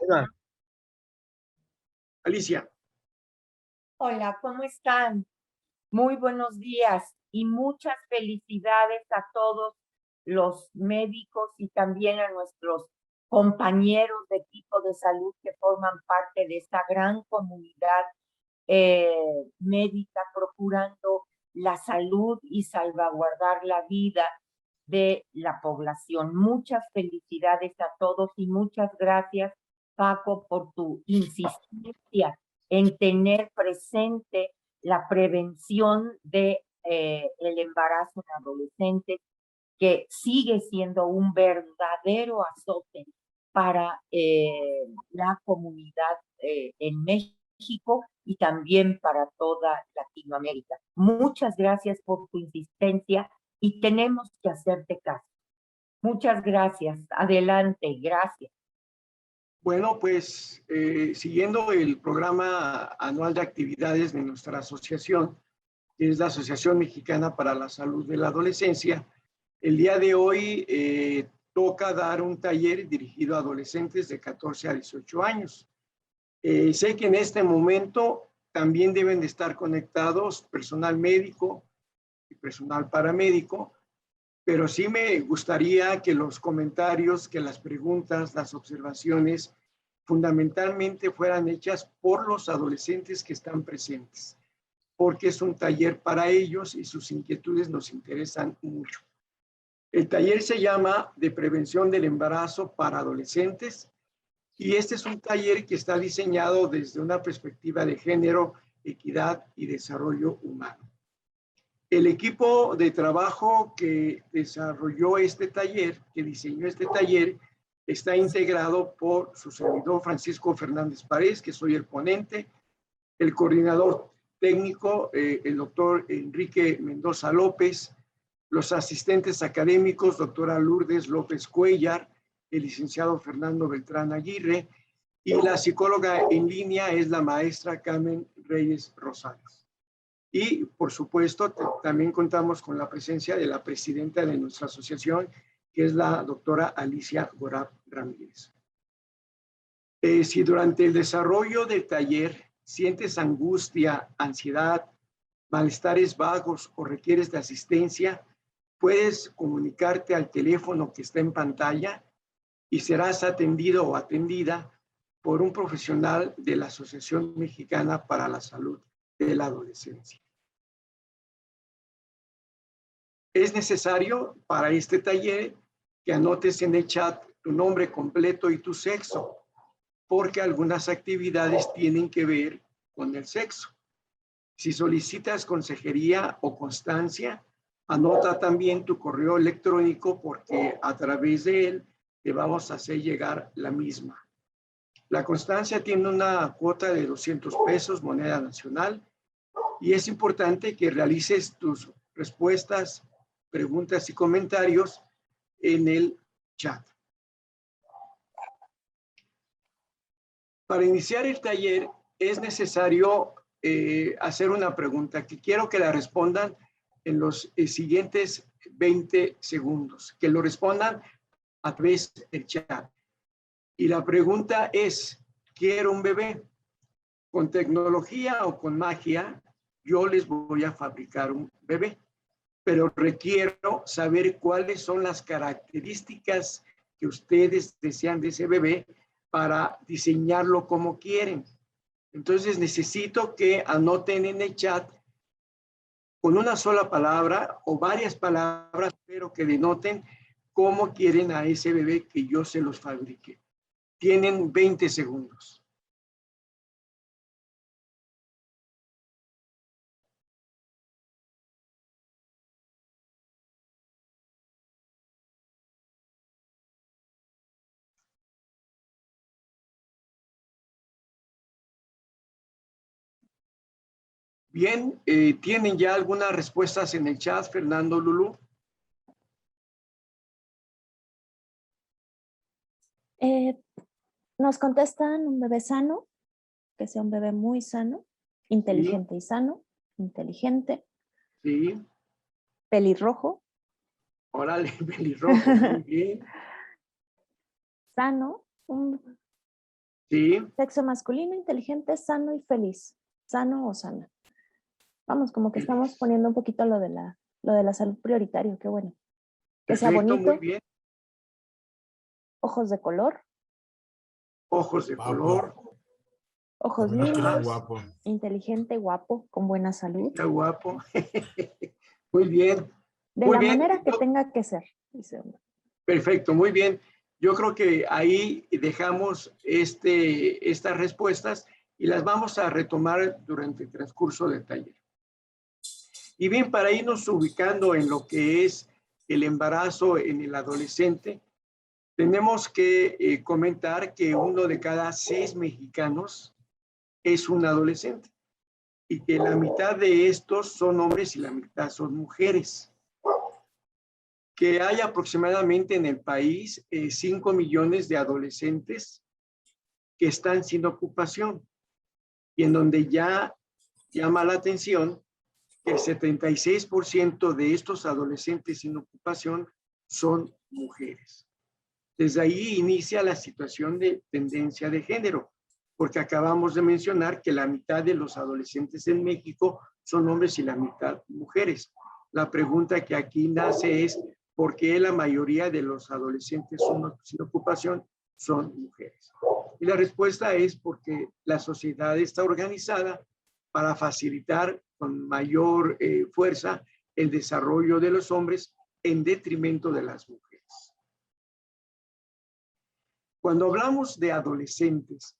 Hola, Alicia. Hola, ¿cómo están? Muy buenos días y muchas felicidades a todos los médicos y también a nuestros compañeros de equipo de salud que forman parte de esta gran comunidad médica procurando la salud y salvaguardar la vida de la población. Muchas felicidades a todos y muchas gracias, Paco, por tu insistencia en tener presente la prevención de el embarazo en adolescentes, que sigue siendo un verdadero azote para la comunidad en México y también para toda Latinoamérica. Muchas gracias por tu insistencia y tenemos que hacerte caso. Muchas gracias. Adelante, gracias. Bueno, pues siguiendo el programa anual de actividades de nuestra asociación, que es la Asociación Mexicana para la Salud de la Adolescencia, el día de hoy toca dar un taller dirigido a adolescentes de 14 a 18 años. Sé que en este momento también deben de estar conectados personal médico y personal paramédico, pero sí me gustaría que los comentarios, que las preguntas, las observaciones, fundamentalmente fueran hechas por los adolescentes que están presentes, porque es un taller para ellos y sus inquietudes nos interesan mucho. El taller se llama de prevención del embarazo para adolescentes y este es un taller que está diseñado desde una perspectiva de género, equidad y desarrollo humano. El equipo de trabajo que desarrolló este taller, que diseñó este taller, está integrado por su servidor Francisco Fernández Párez, que soy el ponente, el coordinador técnico, el doctor Enrique Mendoza López, los asistentes académicos, doctora Lourdes López Cuellar, el licenciado Fernando Beltrán Aguirre, y la psicóloga en línea es la maestra Carmen Reyes Rosales. Y, por supuesto, también contamos con la presencia de la presidenta de nuestra asociación, que es la doctora Alicia Gorab Ramírez. Si durante el desarrollo del taller sientes angustia, ansiedad, malestares vagos o requieres de asistencia, puedes comunicarte al teléfono que está en pantalla y serás atendido o atendida por un profesional de la Asociación Mexicana para la Salud de la Adolescencia. Es necesario para este taller que anotes en el chat tu nombre completo y tu sexo, porque algunas actividades tienen que ver con el sexo. Si solicitas consejería o constancia, anota también tu correo electrónico porque a través de él te vamos a hacer llegar la misma. La constancia tiene una cuota de 200 pesos, moneda nacional, y es importante que realices tus respuestas, preguntas y comentarios en el chat. Para iniciar el taller es necesario hacer una pregunta que quiero que la respondan en los siguientes 20 segundos, que lo respondan a través del chat. Y la pregunta es, ¿quiero un bebé? Con tecnología o con magia, yo les voy a fabricar un bebé, pero requiero saber cuáles son las características que ustedes desean de ese bebé para diseñarlo como quieren. Entonces necesito que anoten en el chat con una sola palabra o varias palabras, pero que denoten cómo quieren a ese bebé que yo se los fabrique. Tienen 20 segundos. Bien, ¿tienen ya algunas respuestas en el chat, Fernando, Lulú? Nos contestan un bebé sano, que sea un bebé muy sano, inteligente y sano, inteligente, Sí. pelirrojo, Órale, pelirrojo, muy bien. sano, Sí, Sexo masculino, inteligente, sano y feliz. Sano o sana. Vamos, como que estamos poniendo un poquito lo de la salud prioritario, qué bueno. Que sea perfecto, muy bonito, bien. ojos de color, Ojos de Guapo. color, ojos Uno que era lindos, guapo. inteligente, guapo, con buena salud. está guapo. Muy bien, De muy la bien. manera que tenga que ser, dice uno. Perfecto, muy bien. Yo creo que ahí dejamos estas respuestas y las vamos a retomar durante el transcurso del taller. Y bien, para irnos ubicando en lo que es el embarazo en el adolescente, tenemos que comentar que 1 de cada 6 mexicanos es un adolescente y que la mitad de estos son hombres y la mitad son mujeres. Que hay aproximadamente en el país 5 millones de adolescentes que están sin ocupación y en donde ya llama la atención que el 76% de estos adolescentes sin ocupación son mujeres. Desde ahí inicia la situación de tendencia de género, porque acabamos de mencionar que la mitad de los adolescentes en México son hombres y la mitad mujeres. La pregunta que aquí nace es, ¿por qué la mayoría de los adolescentes sin ocupación son mujeres? Y la respuesta es porque la sociedad está organizada para facilitar con mayor fuerza el desarrollo de los hombres en detrimento de las mujeres. Cuando hablamos de adolescentes,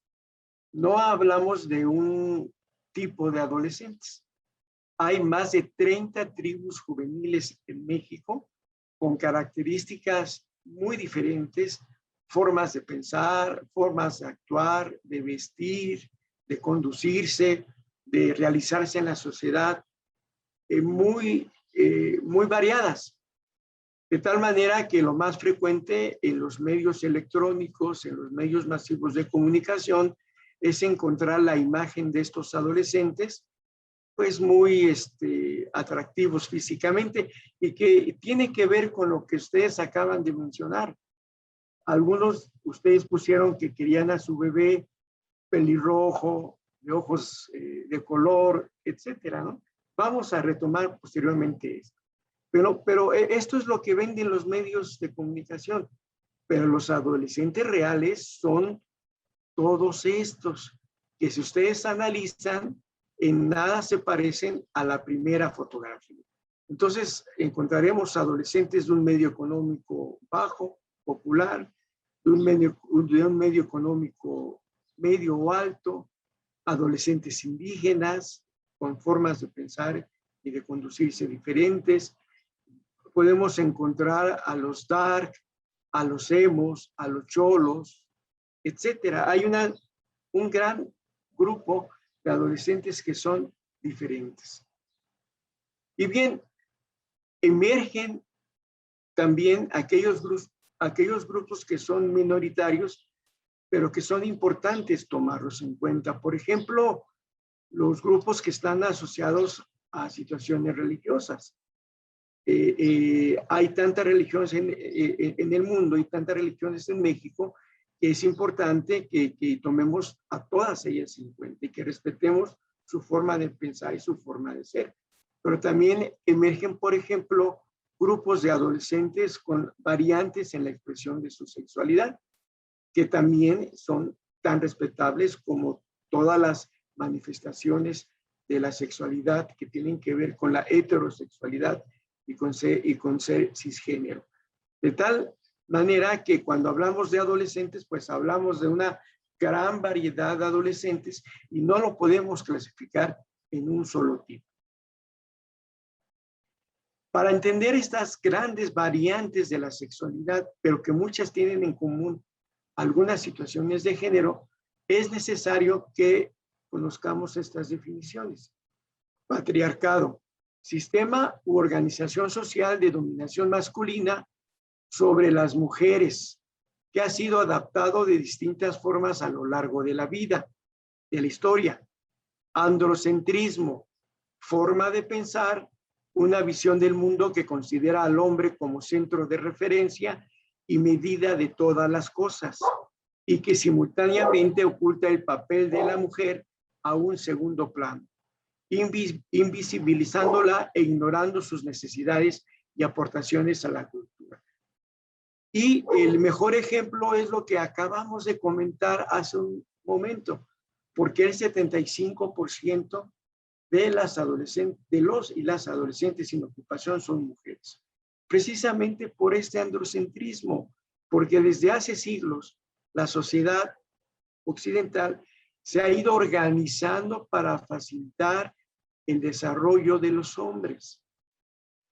no hablamos de un tipo de adolescentes. Hay más de 30 tribus juveniles en México con características muy diferentes, formas de pensar, formas de actuar, de vestir, de conducirse, de realizarse en la sociedad, muy variadas. De tal manera que lo más frecuente en los medios electrónicos, en los medios masivos de comunicación, es encontrar la imagen de estos adolescentes, pues muy atractivos físicamente y que tiene que ver con lo que ustedes acaban de mencionar. Algunos, ustedes pusieron que querían a su bebé pelirrojo, de ojos de color, etcétera, ¿no? Vamos a retomar posteriormente esto. Pero esto es lo que venden los medios de comunicación. Pero los adolescentes reales son todos estos, que si ustedes analizan, en nada se parecen a la primera fotografía. Entonces, encontraremos adolescentes de un medio económico bajo, popular, de un medio económico medio o alto, adolescentes indígenas, con formas de pensar y de conducirse diferentes. Podemos encontrar a los dark, a los emos, a los cholos, etcétera. Hay un gran grupo de adolescentes que son diferentes. Y bien, emergen también aquellos grupos que son minoritarios, pero que son importantes tomarlos en cuenta. Por ejemplo, los grupos que están asociados a situaciones religiosas. Hay tantas religiones en el mundo y tantas religiones en México que es importante que tomemos a todas ellas en cuenta y que respetemos su forma de pensar y su forma de ser. Pero también emergen, por ejemplo, grupos de adolescentes con variantes en la expresión de su sexualidad, que también son tan respetables como todas las manifestaciones de la sexualidad que tienen que ver con la heterosexualidad y con ser cisgénero. De tal manera que cuando hablamos de adolescentes, pues hablamos de una gran variedad de adolescentes y no lo podemos clasificar en un solo tipo. Para entender estas grandes variantes de la sexualidad, pero que muchas tienen en común algunas situaciones de género, es necesario que conozcamos estas definiciones. Patriarcado, sistema u organización social de dominación masculina sobre las mujeres, que ha sido adaptado de distintas formas a lo largo de la vida, de la historia. Androcentrismo, forma de pensar, una visión del mundo que considera al hombre como centro de referencia y medida de todas las cosas. y que simultáneamente oculta el papel de la mujer a un segundo plano, invisibilizándola e ignorando sus necesidades y aportaciones a la cultura. Y el mejor ejemplo es lo que acabamos de comentar hace un momento, porque el 75% de los y las adolescentes sin ocupación son mujeres. Precisamente por este androcentrismo, porque desde hace siglos la sociedad occidental se ha ido organizando para facilitar el desarrollo de los hombres.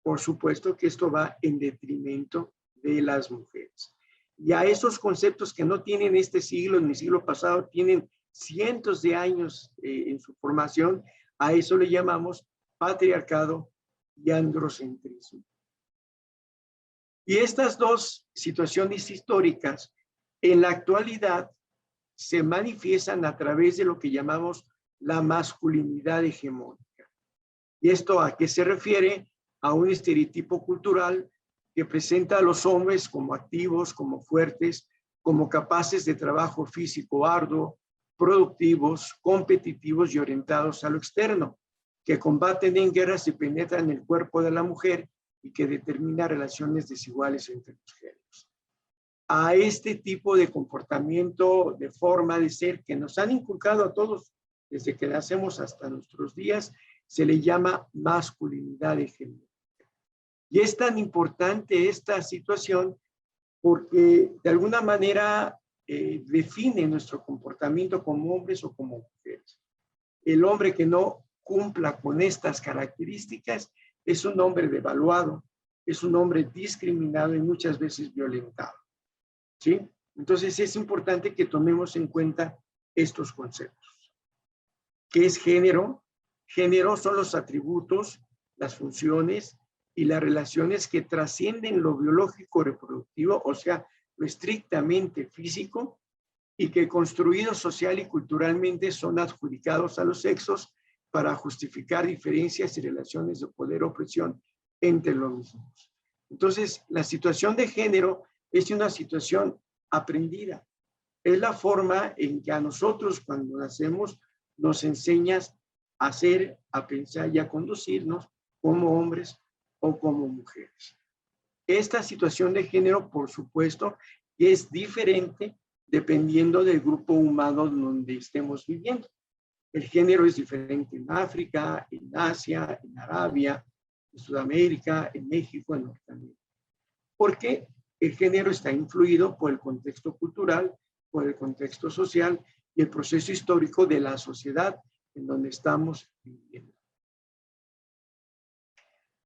Por supuesto que esto va en detrimento de las mujeres. Y a esos conceptos que no tienen este siglo ni el siglo pasado, tienen cientos de años en su formación, a eso le llamamos patriarcado y androcentrismo. Y estas dos situaciones históricas en la actualidad se manifiestan a través de lo que llamamos la masculinidad hegemónica. ¿Y esto a qué se refiere? A un estereotipo cultural que presenta a los hombres como activos, como fuertes, como capaces de trabajo físico arduo, productivos, competitivos y orientados a lo externo, que combaten en guerras y penetran en el cuerpo de la mujer y que determina relaciones desiguales entre los géneros. A este tipo de comportamiento, de forma de ser que nos han inculcado a todos desde que nacemos hasta nuestros días, se le llama masculinidad hegemónica. Y es tan importante esta situación porque de alguna manera define nuestro comportamiento como hombres o como mujeres. El hombre que no cumpla con estas características es un hombre devaluado, es un hombre discriminado y muchas veces violentado. ¿Sí? Entonces es importante que tomemos en cuenta estos conceptos. ¿Qué es género? Género son los atributos, las funciones y las relaciones que trascienden lo biológico reproductivo, o sea, lo estrictamente físico, y que construidos social y culturalmente son adjudicados a los sexos para justificar diferencias y relaciones de poder o opresión entre los mismos. Entonces, la situación de género es una situación aprendida. Es la forma en que a nosotros cuando nacemos nos enseñas a hacer, a pensar y a conducirnos como hombres o como mujeres. Esta situación de género, por supuesto, es diferente dependiendo del grupo humano donde estemos viviendo. El género es diferente en África, en Asia, en Arabia, en Sudamérica, en México, en Norteamérica. Porque el género está influido por el contexto cultural, por el contexto social y el proceso histórico de la sociedad en donde estamos viviendo.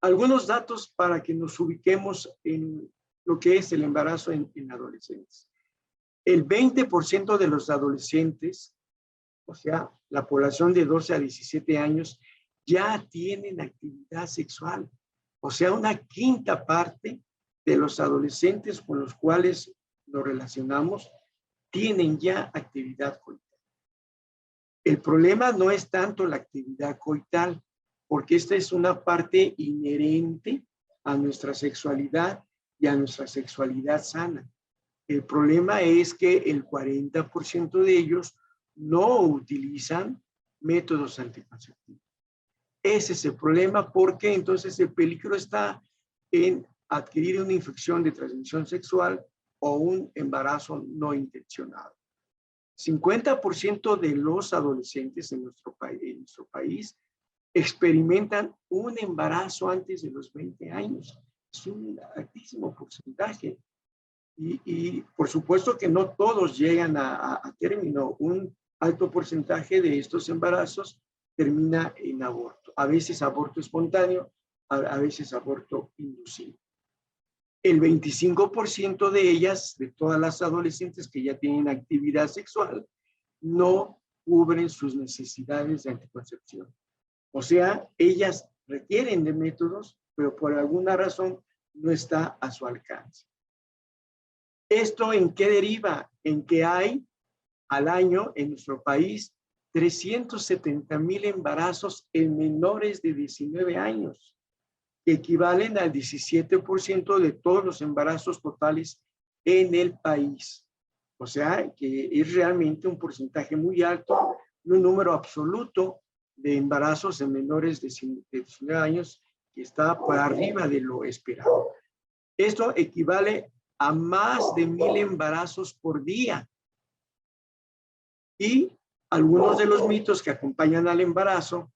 Algunos datos para que nos ubiquemos en lo que es el embarazo en adolescentes. El 20% de los adolescentes, o sea, la población de 12 a 17 años, ya tienen actividad sexual. O sea, una quinta parte de los adolescentes con los cuales nos relacionamos tienen ya actividad coital. El problema no es tanto la actividad coital, porque esta es una parte inherente a nuestra sexualidad y a nuestra sexualidad sana. El problema es que el 40% de ellos no utilizan métodos anticonceptivos. Ese es el problema porque entonces el peligro está en adquirir una infección de transmisión sexual o un embarazo no intencionado. 50% de los adolescentes en nuestro país experimentan un embarazo antes de los 20 años. Es un altísimo porcentaje. Y por supuesto que no todos llegan a término. Un alto porcentaje de estos embarazos termina en aborto. A veces aborto espontáneo, a veces aborto inducido. El 25% de ellas, de todas las adolescentes que ya tienen actividad sexual, no cubren sus necesidades de anticoncepción. O sea, ellas requieren de métodos, pero por alguna razón no está a su alcance. ¿Esto en qué deriva? En que hay al año en nuestro país 370,000 embarazos en menores de 19 años, que equivalen al 17% de todos los embarazos totales en el país. O sea, que es realmente un porcentaje muy alto, un número absoluto de embarazos en menores de 19 años que está por arriba de lo esperado. Esto equivale a más de 1,000 embarazos por día. Y algunos de los mitos que acompañan al embarazo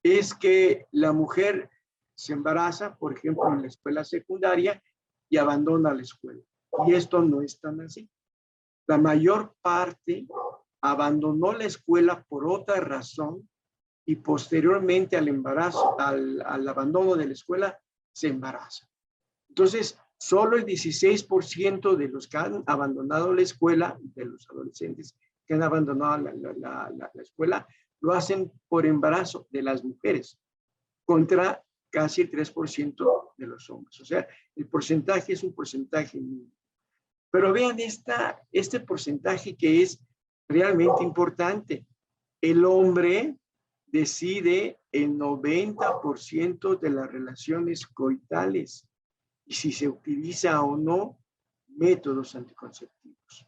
es que la mujer se embaraza, por ejemplo, en la escuela secundaria y abandona la escuela. Y esto no es tan así. La mayor parte abandonó la escuela por otra razón y posteriormente al embarazo, al abandono de la escuela, se embaraza. Entonces, solo el 16% de los que han abandonado la escuela, de los adolescentes que han abandonado la escuela, lo hacen por embarazo de las mujeres, contra casi el 3% de los hombres. O sea, el porcentaje es un porcentaje mínimo. Pero vean este porcentaje que es realmente importante. El hombre decide el 90% de las relaciones coitales y si se utiliza o no métodos anticonceptivos,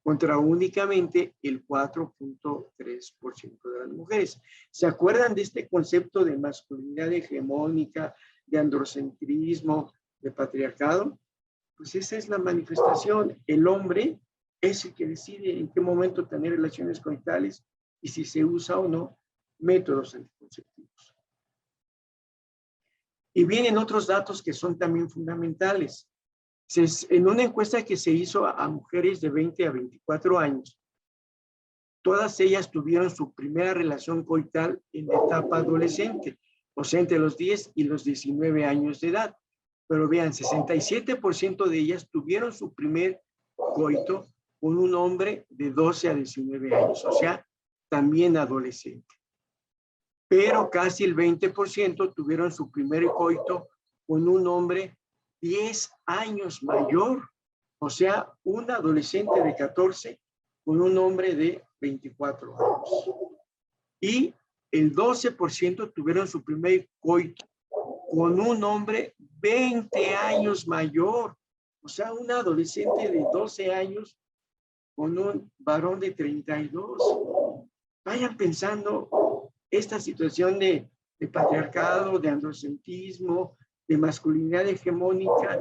contra únicamente el 4.3% de las mujeres. ¿Se acuerdan de este concepto de masculinidad hegemónica, de androcentrismo, de patriarcado? Pues esa es la manifestación. El hombre es el que decide en qué momento tener relaciones coitales y si se usa o no métodos anticonceptivos. Y vienen otros datos que son también fundamentales. En una encuesta que se hizo a mujeres de 20 a 24 años, todas ellas tuvieron su primera relación coital en la etapa adolescente, o sea, entre los 10 y los 19 años de edad. Pero vean, 67% de ellas tuvieron su primer coito con un hombre de 12 a 19 años, o sea, también adolescente. Pero casi el 20% tuvieron su primer coito con un hombre 10 años mayor, o sea, un adolescente de 14 con un hombre de 24 años. Y el 12% tuvieron su primer coito con un hombre 20 años mayor, o sea, un adolescente de 12 años con un varón de 32. Vayan pensando esta situación de patriarcado, de androcentrismo, de masculinidad hegemónica,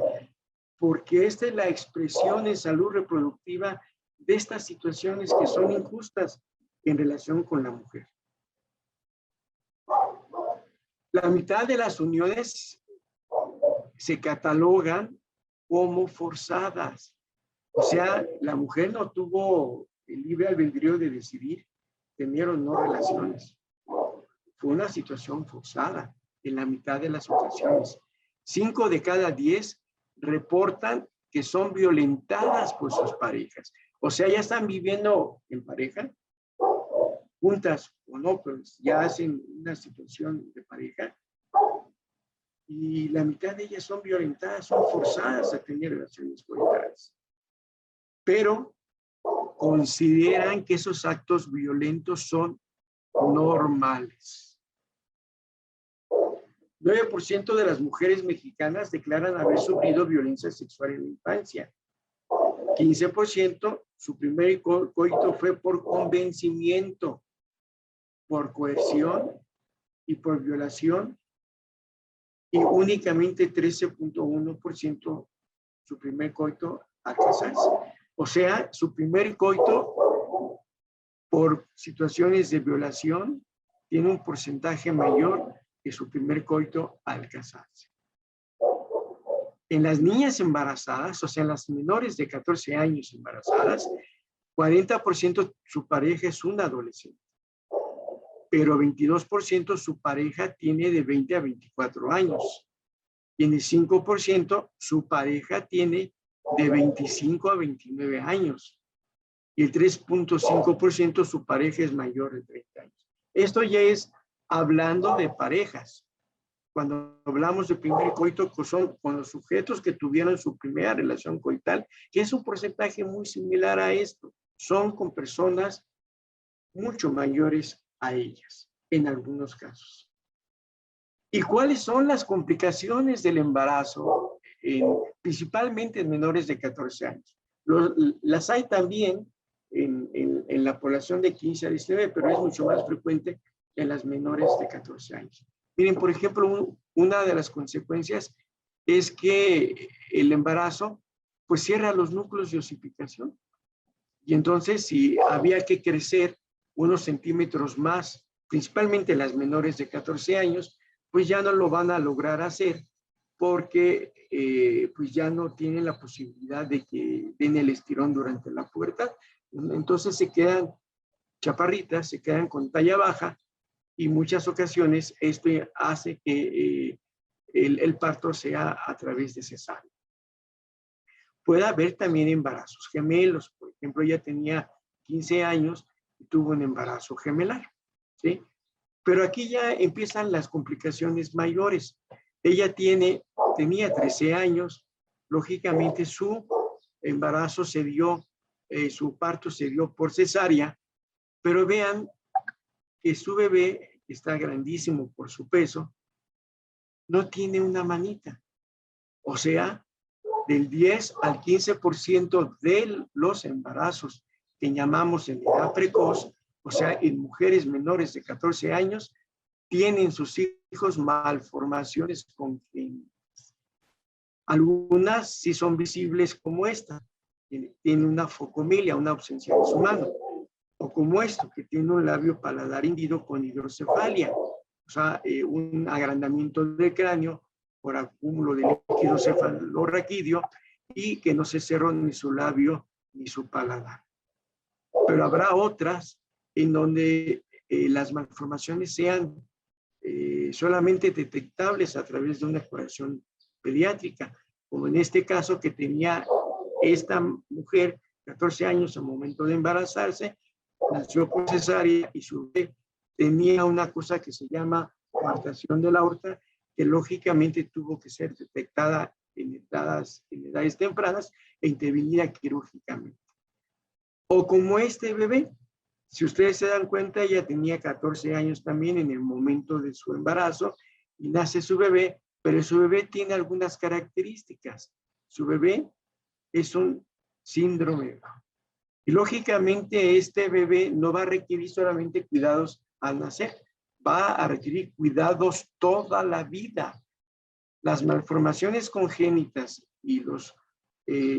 porque esta es la expresión en salud reproductiva de estas situaciones que son injustas en relación con la mujer. La mitad de las uniones se catalogan como forzadas. O sea, la mujer no tuvo el libre albedrío de decidir tener o no relaciones. Fue una situación forzada en la mitad de las ocasiones. 5 de cada 10 reportan que son violentadas por sus parejas. O sea, ya están viviendo en pareja, juntas o no, pero ya hacen una situación de pareja. Y la mitad de ellas son violentadas, son forzadas a tener relaciones coitales. Pero consideran que esos actos violentos son normales. 9% de las mujeres mexicanas declaran haber sufrido violencia sexual en la infancia. 15% su primer coito fue por convencimiento, por coerción y por violación. Y únicamente 13.1% su primer coito al casarse. O sea, su primer coito por situaciones de violación tiene un porcentaje mayor que su primer coito al casarse. En las niñas embarazadas, o sea, en las menores de 14 años embarazadas, 40% su pareja es un adolescente, pero 22% su pareja tiene de 20 a 24 años. Y en el 5% su pareja tiene de 25 a 29 años. Y el 3.5% su pareja es mayor de 30 años. Esto ya es hablando de parejas. Cuando hablamos de primer coito, son con los sujetos que tuvieron su primera relación coital, que es un porcentaje muy similar a esto. Son con personas mucho mayores a ellas, en algunos casos. ¿Y cuáles son las complicaciones del embarazo, principalmente en menores de 14 años? Las hay también en la población de 15 a 19, pero es mucho más frecuente en las menores de 14 años. Miren, por ejemplo, una de las consecuencias es que el embarazo pues cierra los núcleos de osificación. Y entonces, si había que crecer unos centímetros más, principalmente las menores de 14 años, pues ya no lo van a lograr hacer porque pues ya no tienen la posibilidad de que den el estirón durante la pubertad. Entonces se quedan chaparritas, se quedan con talla baja y muchas ocasiones esto hace que el parto sea a través de cesárea. Puede haber también embarazos gemelos. Por ejemplo, ella tenía 15 años y tuvo un embarazo gemelar, ¿sí? Pero aquí ya empiezan las complicaciones mayores. Ella tenía 13 años. Lógicamente, su embarazo se dio, su parto se dio por cesárea, pero vean que su bebé, que está grandísimo por su peso, no tiene una manita. O sea, del 10 al 15% de los embarazos que llamamos en edad precoz, o sea, en mujeres menores de 14 años, tienen sus hijos malformaciones congénitas. Algunas sí son visibles como esta, tiene una focomilia, una ausencia de su mano, o como esto, que tiene un labio paladar hendido con hidrocefalia, o sea, un agrandamiento del cráneo por acúmulo de líquido cefalorraquídeo y que no se cerró ni su labio ni su paladar. Pero habrá otras en donde las malformaciones sean solamente detectables a través de una exploración pediátrica, como en este caso que tenía esta mujer, 14 años al momento de embarazarse, nació por cesárea y su bebé tenía una cosa que se llama coartación de la aorta, que lógicamente tuvo que ser detectada en edades tempranas e intervenida quirúrgicamente. O como este bebé, si ustedes se dan cuenta, ella tenía 14 años también en el momento de su embarazo y nace su bebé, pero su bebé tiene algunas características. Su bebé es un síndrome Down. Y lógicamente este bebé no va a requerir solamente cuidados al nacer, va a requerir cuidados toda la vida. Las malformaciones congénitas y los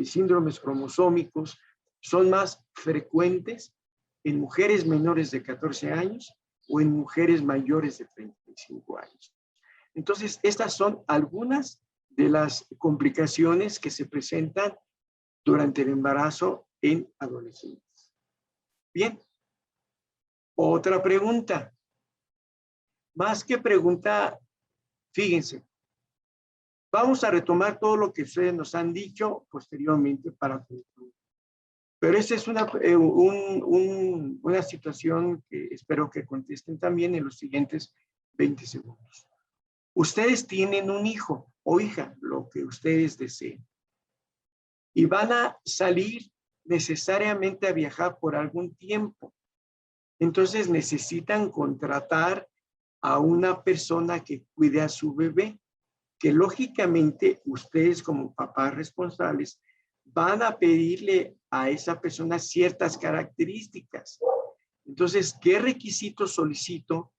síndromes cromosómicos son más frecuentes en mujeres menores de 14 años o en mujeres mayores de 35 años. Entonces, estas son algunas de las complicaciones que se presentan durante el embarazo en adolescentes. Bien. Otra pregunta. Más que pregunta, fíjense, vamos a retomar todo lo que ustedes nos han dicho posteriormente para concluir. Pero esta es una situación que espero que contesten también en los siguientes 20 segundos. Ustedes tienen un hijo o hija, lo que ustedes deseen, y van a salir necesariamente a viajar por algún tiempo. Entonces necesitan contratar a una persona que cuide a su bebé, que lógicamente ustedes como papás responsables van a pedirle a esa persona ciertas características. Entonces, ¿qué requisitos solicito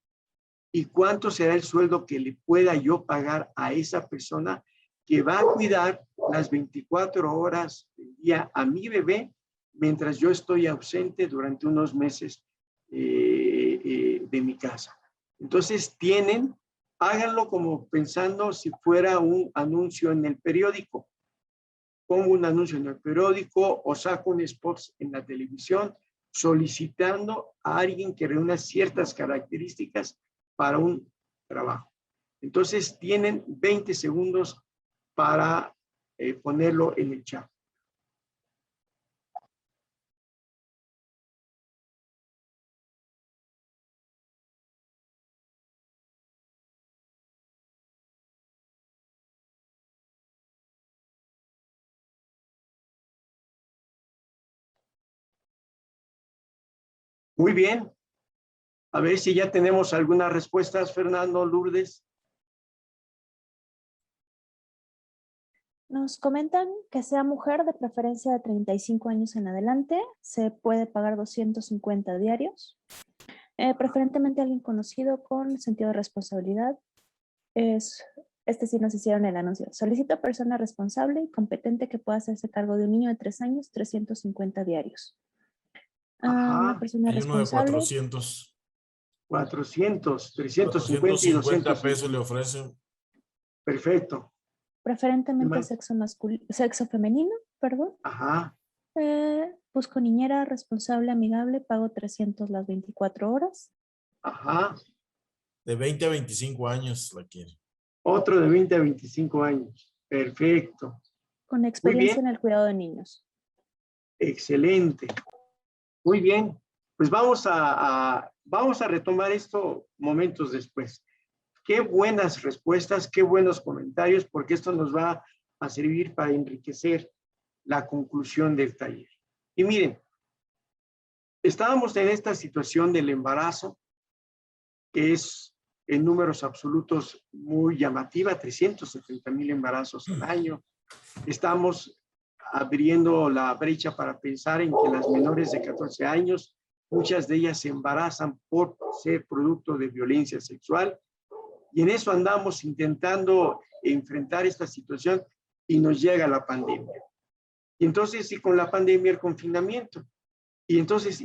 y cuánto será el sueldo que le pueda yo pagar a esa persona que va a cuidar las 24 horas del día a mi bebé mientras yo estoy ausente durante unos meses de mi casa? Entonces háganlo como pensando si fuera un anuncio en el periódico. Pongo un anuncio en el periódico o saco un spot en la televisión solicitando a alguien que reúna ciertas características para un trabajo. Entonces tienen 20 segundos para ponerlo en el chat. Muy bien. A ver si ya tenemos algunas respuestas, Fernando, Lourdes. Nos comentan que sea mujer, de preferencia de 35 años en adelante, se puede pagar 250 diarios. Preferentemente alguien conocido con sentido de responsabilidad. Este sí nos hicieron el anuncio. Solicito persona responsable y competente que pueda hacerse cargo de un niño de 3 años, 350 diarios. Una Ajá, persona Hay uno de responsable. 400. 400, 350 y 450 250. pesos le ofrecen. Perfecto. Preferentemente Más. sexo femenino, perdón. Ajá, Busco niñera responsable, amigable, pago 300 las 24 horas. ajá. De 20 a 25 años la quiere. Otro de 20 a 25 años. Perfecto. Con Muy experiencia bien. en el cuidado de niños. Excelente. Muy bien. Pues vamos a retomar esto momentos después. Qué buenas respuestas, qué buenos comentarios, porque esto nos va a servir para enriquecer la conclusión del taller. Y miren, estábamos en esta situación del embarazo, que es en números absolutos muy llamativa, 370,000 embarazos al año. Estamos abriendo la brecha para pensar en que las menores de 14 años, muchas de ellas se embarazan por ser producto de violencia sexual. Y en eso andamos intentando enfrentar esta situación y nos llega la pandemia. Y entonces, y con la pandemia, el confinamiento. Y entonces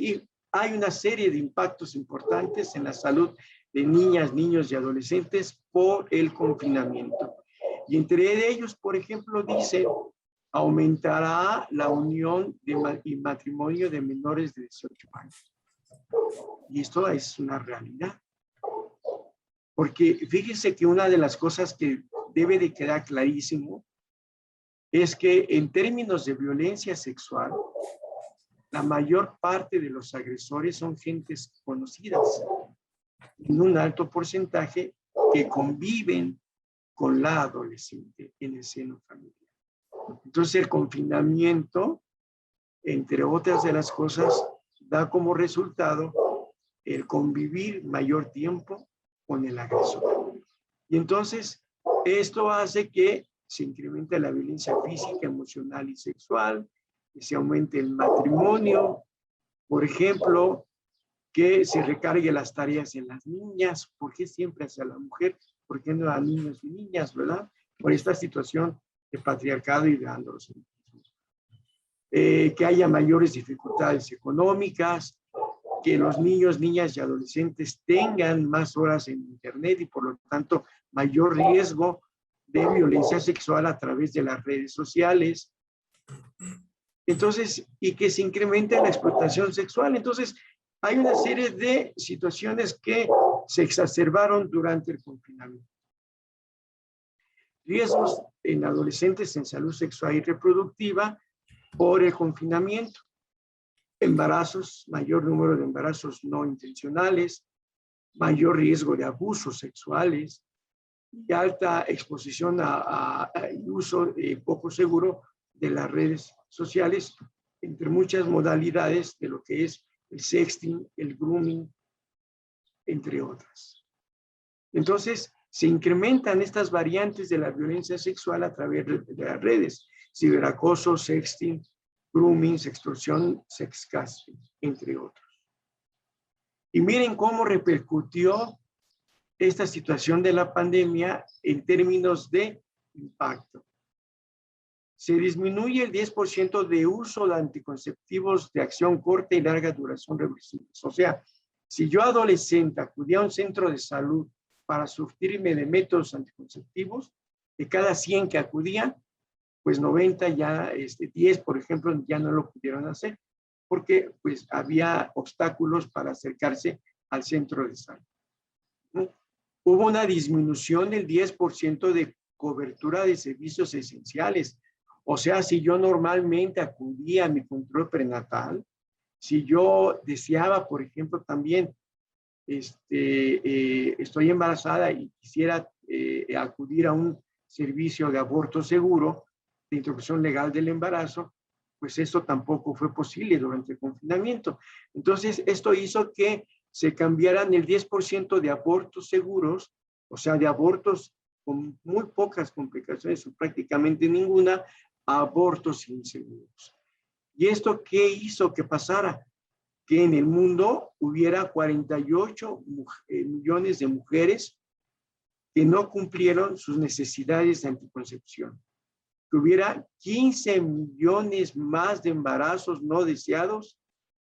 hay una serie de impactos importantes en la salud de niñas, niños y adolescentes por el confinamiento. Y entre ellos, por ejemplo, dice, aumentará la unión y matrimonio de menores de 18 años. Y esto es una realidad. Porque fíjense que una de las cosas que debe de quedar clarísimo es que en términos de violencia sexual, la mayor parte de los agresores son gentes conocidas, en un alto porcentaje que conviven con la adolescente en el seno familiar. Entonces el confinamiento, entre otras de las cosas, da como resultado el convivir mayor tiempo con el agresor. Y entonces esto hace que se incremente la violencia física, emocional y sexual, que se aumente el matrimonio, por ejemplo, que se recargue las tareas en las niñas. ¿Por qué siempre hacia la mujer? ¿Por qué no a niños y niñas, verdad? Por esta situación de patriarcado y de androcentrismo. Que haya mayores dificultades económicas, que los niños, niñas y adolescentes tengan más horas en Internet y por lo tanto mayor riesgo de violencia sexual a través de las redes sociales. Entonces, y que se incremente la explotación sexual. Entonces, hay una serie de situaciones que se exacerbaron durante el confinamiento. Riesgos en adolescentes en salud sexual y reproductiva por el confinamiento. Embarazos, mayor número de embarazos no intencionales, mayor riesgo de abusos sexuales y alta exposición a uso poco seguro de las redes sociales, entre muchas modalidades de lo que es el sexting, el grooming, entre otras. Entonces, se incrementan estas variantes de la violencia sexual a través de las redes, ciberacoso, sexting, grooming, extorsión, sexcasting, entre otros. Y miren cómo repercutió esta situación de la pandemia en términos de impacto. Se disminuye el 10% de uso de anticonceptivos de acción corta y larga duración reversibles. O sea, si yo adolescente acudía a un centro de salud para surtirme de métodos anticonceptivos, de cada 100 que acudían, pues 90 ya, 10 por ejemplo, ya no lo pudieron hacer, porque pues había obstáculos para acercarse al centro de salud. Hubo una disminución del 10% de cobertura de servicios esenciales. O sea, si yo normalmente acudía a mi control prenatal, si yo deseaba, por ejemplo, también, estoy embarazada y quisiera acudir a un servicio de aborto seguro, de interrupción legal del embarazo, pues eso tampoco fue posible durante el confinamiento. Entonces, esto hizo que se cambiaran el 10% de abortos seguros, o sea, de abortos con muy pocas complicaciones o prácticamente ninguna, a abortos inseguros. ¿Y esto qué hizo que pasara? Que en el mundo hubiera 48 millones de mujeres que no cumplieron sus necesidades de anticoncepción. Que hubiera 15 millones más de embarazos no deseados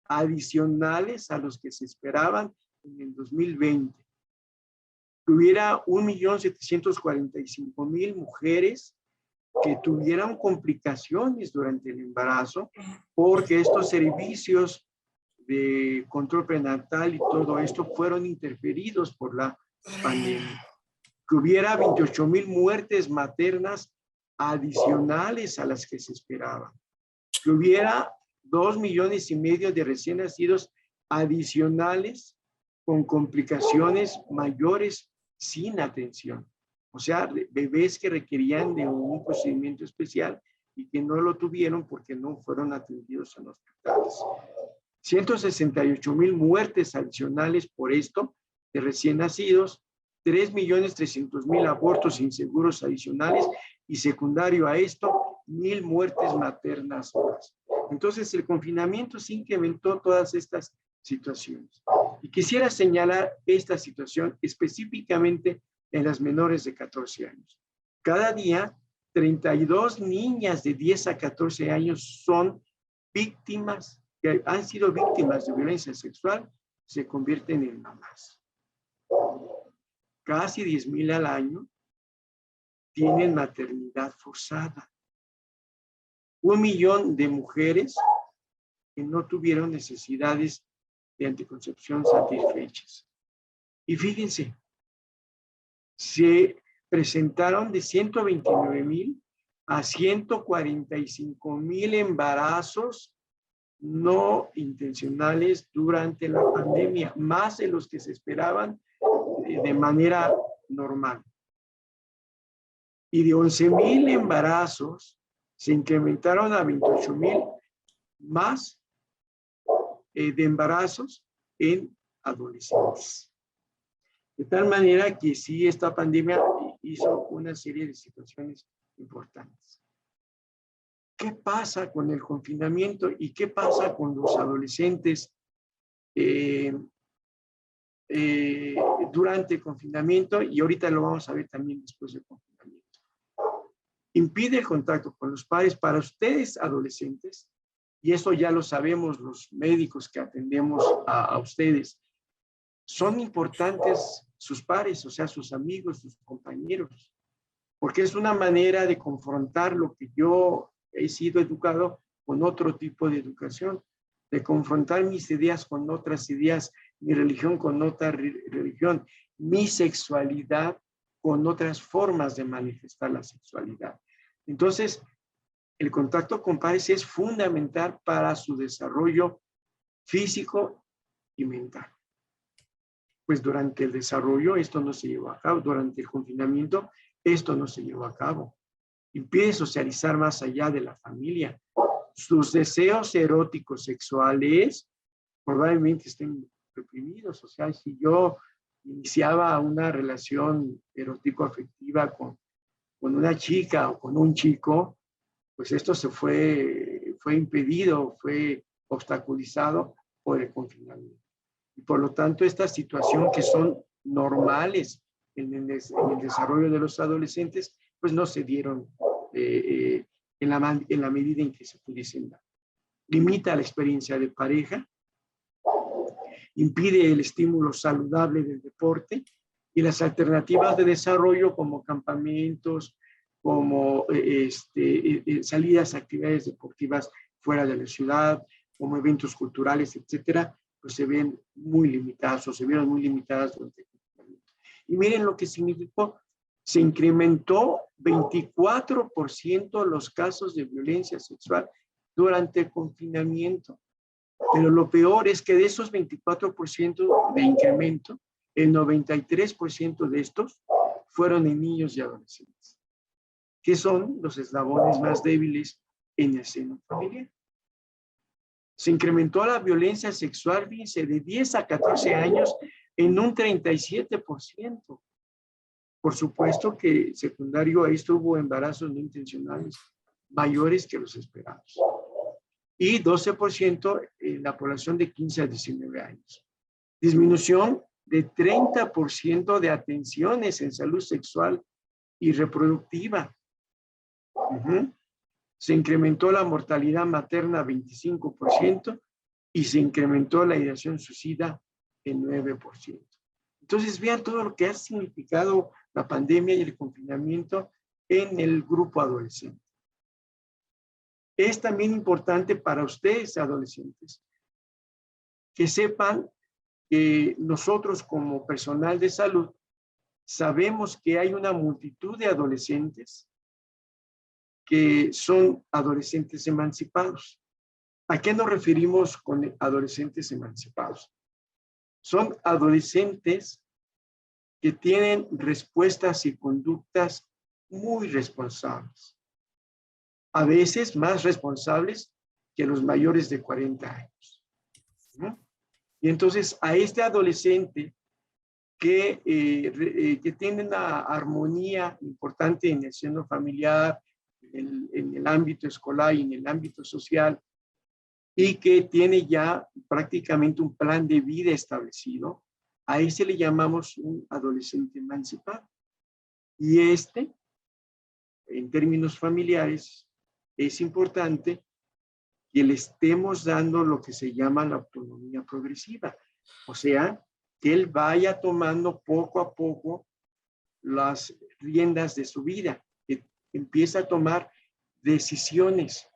adicionales a los que se esperaban en el 2020. Que hubiera 1.745.000 mujeres que tuvieran complicaciones durante el embarazo, porque estos servicios de control prenatal y todo esto fueron interferidos por la pandemia. Que hubiera 28.000 muertes maternas adicionales a las que se esperaban. Que hubiera 2,5 millones de recién nacidos adicionales con complicaciones mayores sin atención. O sea, bebés que requerían de un procedimiento especial y que no lo tuvieron porque no fueron atendidos en hospitales. 168,000 muertes adicionales por esto de recién nacidos, 3,300,000 abortos inseguros adicionales y secundario a esto, 1,000 muertes maternas más. Entonces, el confinamiento sí incrementó todas estas situaciones. Y quisiera señalar esta situación específicamente en las menores de 14 años. Cada día, 32 niñas de 10 a 14 años son víctimas, que han sido víctimas de violencia sexual, se convierten en mamás. Casi 10,000 al año tienen maternidad forzada. 1 millón de mujeres que no tuvieron necesidades de anticoncepción satisfechas. Y fíjense, se presentaron de 129,000 a 145,000 embarazos no intencionales durante la pandemia, más de los que se esperaban de manera normal. Y de 11,000 embarazos se incrementaron a 28,000 más de embarazos en adolescentes. De tal manera que sí, esta pandemia hizo una serie de situaciones importantes. ¿Qué pasa con el confinamiento y qué pasa con los adolescentes durante el confinamiento? Y ahorita lo vamos a ver también después del confinamiento. Impide el contacto con los padres para ustedes adolescentes, y eso ya lo sabemos los médicos que atendemos a ustedes. Son importantes sus pares, o sea, sus amigos, sus compañeros, porque es una manera de confrontar lo que yo he sido educado con otro tipo de educación, de confrontar mis ideas con otras ideas, mi religión con otra religión, mi sexualidad con otras formas de manifestar la sexualidad. Entonces, el contacto con pares es fundamental para su desarrollo físico y mental. Pues durante el desarrollo esto no se llevó a cabo, durante el confinamiento esto no se llevó a cabo. Impide socializar más allá de la familia. Sus deseos eróticos sexuales probablemente estén reprimidos. O sea, si yo iniciaba una relación erótico-afectiva con una chica o con un chico, pues esto se fue impedido, fue obstaculizado por el confinamiento. Y por lo tanto, esta situación que son normales en el desarrollo de los adolescentes, pues no se dieron en la medida en que se pudiesen dar. Limita la experiencia de pareja, impide el estímulo saludable del deporte y las alternativas de desarrollo como campamentos, como salidas a actividades deportivas fuera de la ciudad, como eventos culturales, etcétera, pues se ven muy limitadas o se vieron muy limitadas durante el confinamiento. Y miren lo que significó. Se incrementó 24% los casos de violencia sexual durante el confinamiento. Pero lo peor es que de esos 24% de incremento, el 93% de estos fueron en niños y adolescentes, que son los eslabones más débiles en el seno familiar. Se incrementó la violencia sexual, fíjense, de 10 a 14 años en un 37%. Por supuesto que secundario a esto hubo embarazos no intencionales mayores que los esperados. Y 12% en la población de 15 a 19 años. Disminución de 30% de atenciones en salud sexual y reproductiva. Se incrementó la mortalidad materna 25% y se incrementó la ideación suicida en 9%. Entonces vean todo lo que ha significado la pandemia y el confinamiento en el grupo adolescente. Es también importante para ustedes, adolescentes, que sepan que nosotros como personal de salud sabemos que hay una multitud de adolescentes que son adolescentes emancipados. ¿A qué nos referimos con adolescentes emancipados? Son adolescentes que tienen respuestas y conductas muy responsables. A veces más responsables que los mayores de 40 años. Y entonces a este adolescente que tiene una armonía importante en el seno familiar, en el ámbito escolar y en el ámbito social, y que tiene ya prácticamente un plan de vida establecido, a ese le llamamos un adolescente emancipado. Y en términos familiares, es importante que le estemos dando lo que se llama la autonomía progresiva. O sea, que él vaya tomando poco a poco las riendas de su vida, que empieza a tomar decisiones.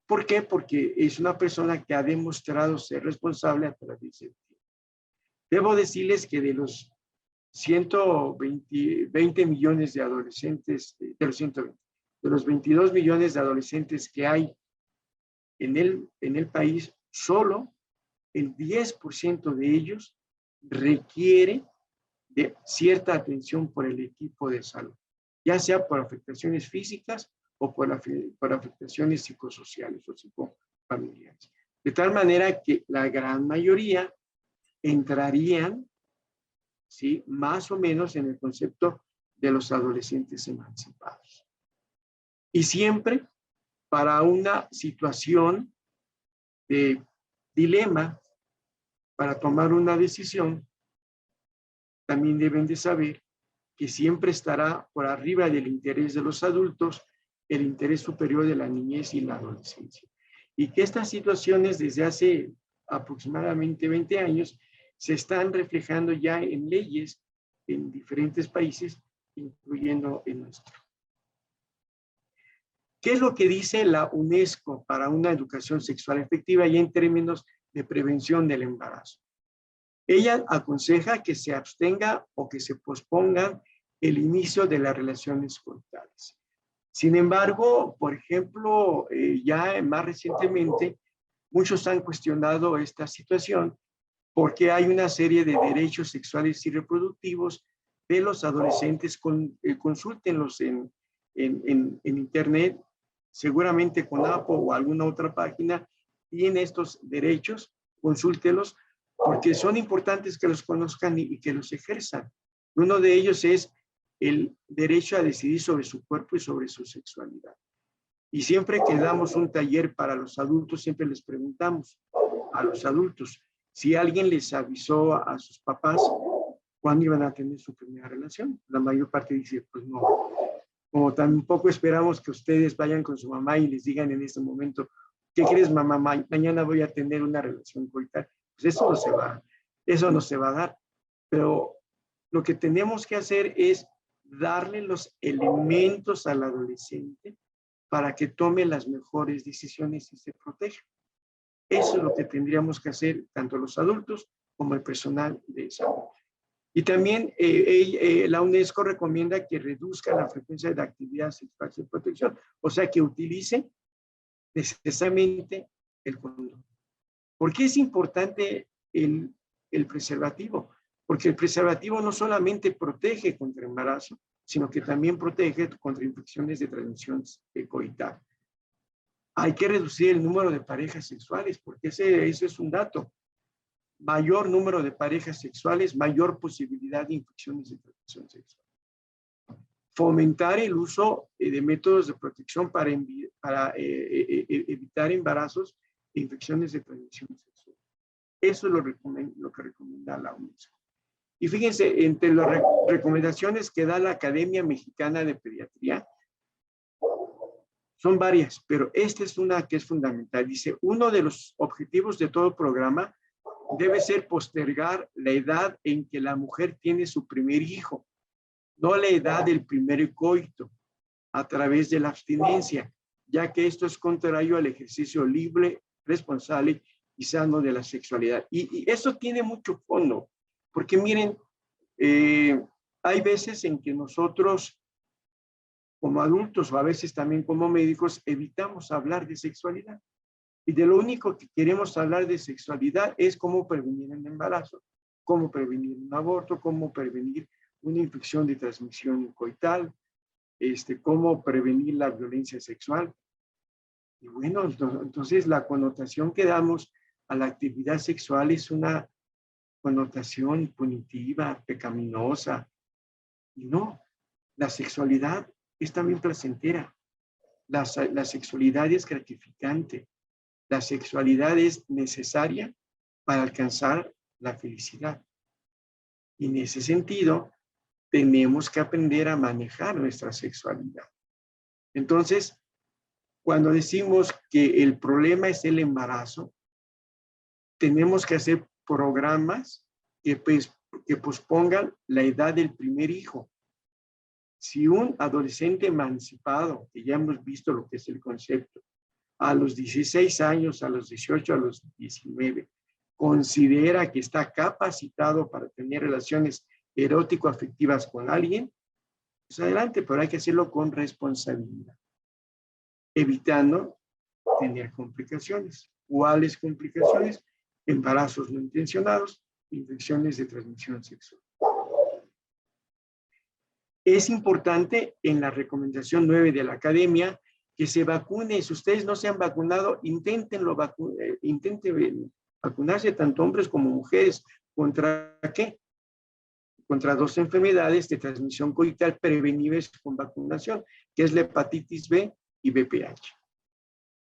¿Por qué? Porque es una persona que ha demostrado ser responsable a través del tiempo. Debo decirles que de los 120 millones de adolescentes, de los 22 millones de adolescentes que hay en el país, solo el 10% de ellos requiere de cierta atención por el equipo de salud, ya sea por afectaciones físicas o por afectaciones psicosociales o psicofamiliares. De tal manera que la gran mayoría entrarían, ¿sí?, más o menos en el concepto de los adolescentes emancipados. Y siempre para una situación de dilema, para tomar una decisión, también deben de saber que siempre estará por arriba del interés de los adultos el interés superior de la niñez y la adolescencia. Y que estas situaciones desde hace aproximadamente 20 años se están reflejando ya en leyes en diferentes países, incluyendo el nuestro. ¿Qué es lo que dice la UNESCO para una educación sexual efectiva y en términos de prevención del embarazo? Ella aconseja que se abstenga o que se pospongan el inicio de las relaciones coitales. Sin embargo, por ejemplo, ya más recientemente, muchos han cuestionado esta situación porque hay una serie de derechos sexuales y reproductivos de los adolescentes. Consúltenlos en internet, seguramente con Apple o alguna otra página, tiene estos derechos, consúltelos, porque son importantes que los conozcan y que los ejerzan. Uno de ellos es el derecho a decidir sobre su cuerpo y sobre su sexualidad. Y siempre que damos un taller para los adultos, siempre les preguntamos a los adultos si alguien les avisó a sus papás cuándo iban a tener su primera relación. La mayor parte dice, pues no. Como tampoco esperamos que ustedes vayan con su mamá y les digan en este momento, ¿qué crees, mamá? Mañana voy a tener una relación coital. Pues eso no se va a dar. Pero lo que tenemos que hacer es darle los elementos al adolescente para que tome las mejores decisiones y se proteja. Eso es lo que tendríamos que hacer tanto los adultos como el personal de salud. Y también la UNESCO recomienda que reduzca la frecuencia de actividad sexual sin protección, o sea, que utilice necesariamente el condón. ¿Por qué es importante el preservativo? Porque el preservativo no solamente protege contra embarazo, sino que también protege contra infecciones de transmisión coital. Hay que reducir el número de parejas sexuales, porque ese es un dato. Mayor número de parejas sexuales, mayor posibilidad de infecciones de transmisión sexual. fomentar el uso de métodos de protección para evitar embarazos e infecciones de transmisión sexual. Eso es lo que recomienda la UNESCO. Y fíjense, entre las recomendaciones que da la Academia Mexicana de Pediatría, son varias, pero esta es una que es fundamental. Dice, uno de los objetivos de todo programa debe ser postergar la edad en que la mujer tiene su primer hijo, no la edad del primer coito, a través de la abstinencia, ya que esto es contrario al ejercicio libre, responsable y sano de la sexualidad. Y eso tiene mucho fondo, porque miren, hay veces en que nosotros, como adultos o a veces también como médicos, evitamos hablar de sexualidad. Y de lo único que queremos hablar de sexualidad es cómo prevenir el embarazo, cómo prevenir un aborto, cómo prevenir una infección de transmisión coital, cómo prevenir la violencia sexual. Y bueno, entonces la connotación que damos a la actividad sexual es una connotación punitiva, pecaminosa. Y no, la sexualidad es también placentera. La sexualidad es gratificante. La sexualidad es necesaria para alcanzar la felicidad. Y en ese sentido, tenemos que aprender a manejar nuestra sexualidad. Entonces, cuando decimos que el problema es el embarazo, tenemos que hacer programas que pospongan la edad del primer hijo. Si un adolescente emancipado, que ya hemos visto lo que es el concepto, a los 16 años, a los 18, a los 19, considera que está capacitado para tener relaciones erótico-afectivas con alguien, pues adelante, pero hay que hacerlo con responsabilidad, evitando tener complicaciones. ¿Cuáles complicaciones? Embarazos no intencionados, infecciones de transmisión sexual. Es importante en la recomendación 9 de la Academia que se vacune. Si ustedes no se han vacunado, intenten vacunarse tanto hombres como mujeres. ¿Contra qué? Contra 2 enfermedades de transmisión coital prevenibles con vacunación, que es la hepatitis B y VPH.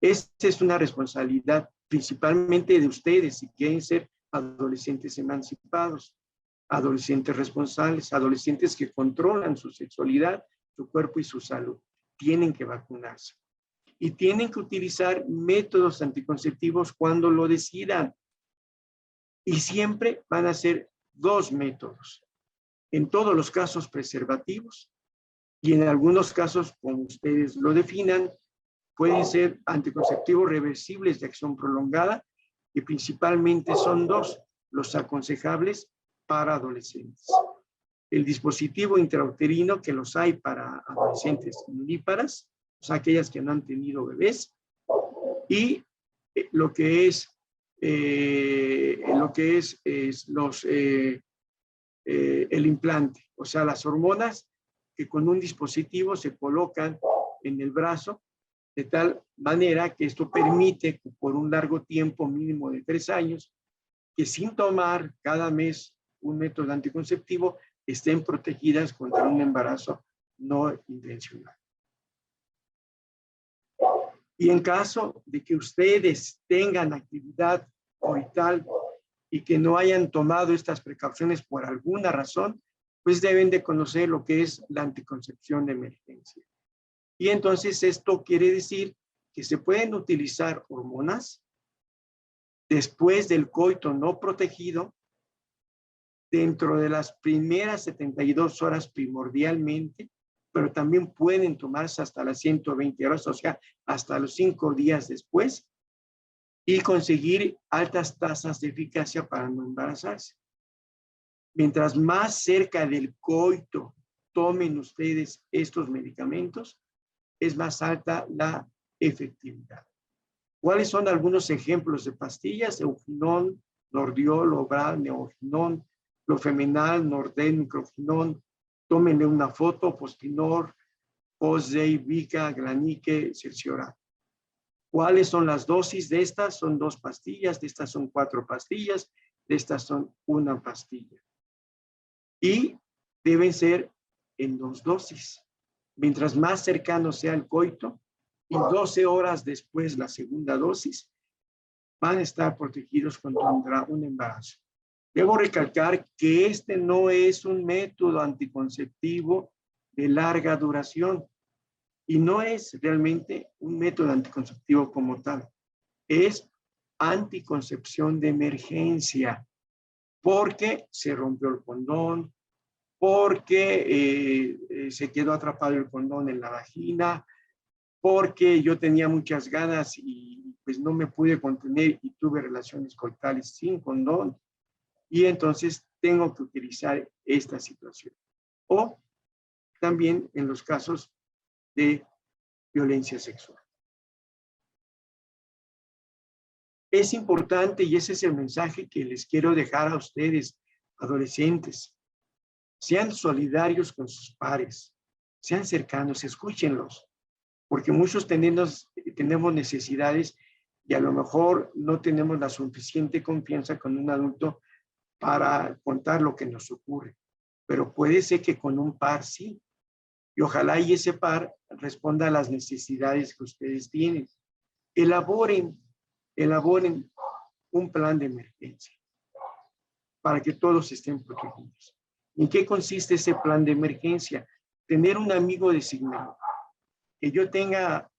Esta es una responsabilidad principalmente de ustedes si quieren ser adolescentes emancipados, adolescentes responsables, adolescentes que controlan su sexualidad, su cuerpo y su salud. Tienen que vacunarse. Y tienen que utilizar métodos anticonceptivos cuando lo decidan. Y siempre van a ser 2 métodos. En todos los casos preservativos y en algunos casos, como ustedes lo definan, pueden ser anticonceptivos reversibles de acción prolongada y principalmente son 2, los aconsejables para adolescentes. El dispositivo intrauterino, que los hay para adolescentes nulíparas, o sea, aquellas que no han tenido bebés, y lo que es el implante, o sea, las hormonas que con un dispositivo se colocan en el brazo de tal manera que esto permite que por un largo tiempo, mínimo de 3 años, que sin tomar cada mes un método anticonceptivo, estén protegidas contra un embarazo no intencional. Y en caso de que ustedes tengan actividad coital y que no hayan tomado estas precauciones por alguna razón, pues deben de conocer lo que es la anticoncepción de emergencia. Y entonces esto quiere decir que se pueden utilizar hormonas después del coito no protegido dentro de las primeras 72 horas primordialmente, pero también pueden tomarse hasta las 120 horas, o sea, hasta los 5 días después, y conseguir altas tasas de eficacia para no embarazarse. Mientras más cerca del coito tomen ustedes estos medicamentos, es más alta la efectividad. ¿Cuáles son algunos ejemplos de pastillas? Euginón, Nordiol, Obral, Neoginón, Clofeminal, Norden, Microginón. Tómenle una foto, Postinor, Posdei, Vica, Granique, Cerciorat. ¿Cuáles son las dosis de estas? Son 2 pastillas, de estas son 4 pastillas, de estas son 1 pastilla. Y deben ser en 2 dosis. mientras más cercano sea el coito y 12 horas después la segunda dosis, van a estar protegidos contra un embarazo. Debo recalcar que este no es un método anticonceptivo de larga duración y no es realmente un método anticonceptivo como tal. Es anticoncepción de emergencia porque se rompió el condón, porque se quedó atrapado el condón en la vagina, porque yo tenía muchas ganas y pues no me pude contener y tuve relaciones coitales sin condón. Y entonces tengo que utilizar esta situación. O también en los casos de violencia sexual. Es importante, y ese es el mensaje que les quiero dejar a ustedes, adolescentes. Sean solidarios con sus pares, sean cercanos, escúchenlos, porque muchos tenemos necesidades y a lo mejor no tenemos la suficiente confianza con un adulto para contar lo que nos ocurre, pero puede ser que con un par sí, y ojalá y ese par responda a las necesidades que ustedes tienen. Elaboren un plan de emergencia para que todos estén protegidos. ¿En qué consiste ese plan de emergencia? Tener un amigo designado, que yo tenga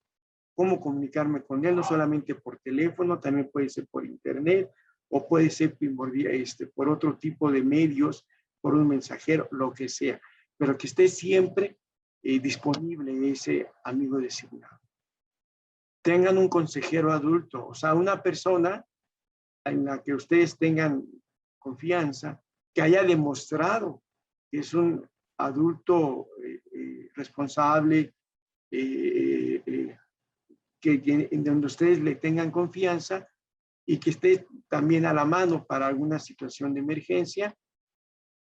cómo comunicarme con él, no solamente por teléfono, también puede ser por internet, o puede ser por otro tipo de medios, por un mensajero, lo que sea, pero que esté siempre disponible ese amigo designado. Tengan un consejero adulto, o sea, una persona en la que ustedes tengan confianza, que haya demostrado que es un adulto responsable, en donde ustedes le tengan confianza y que esté también a la mano para alguna situación de emergencia.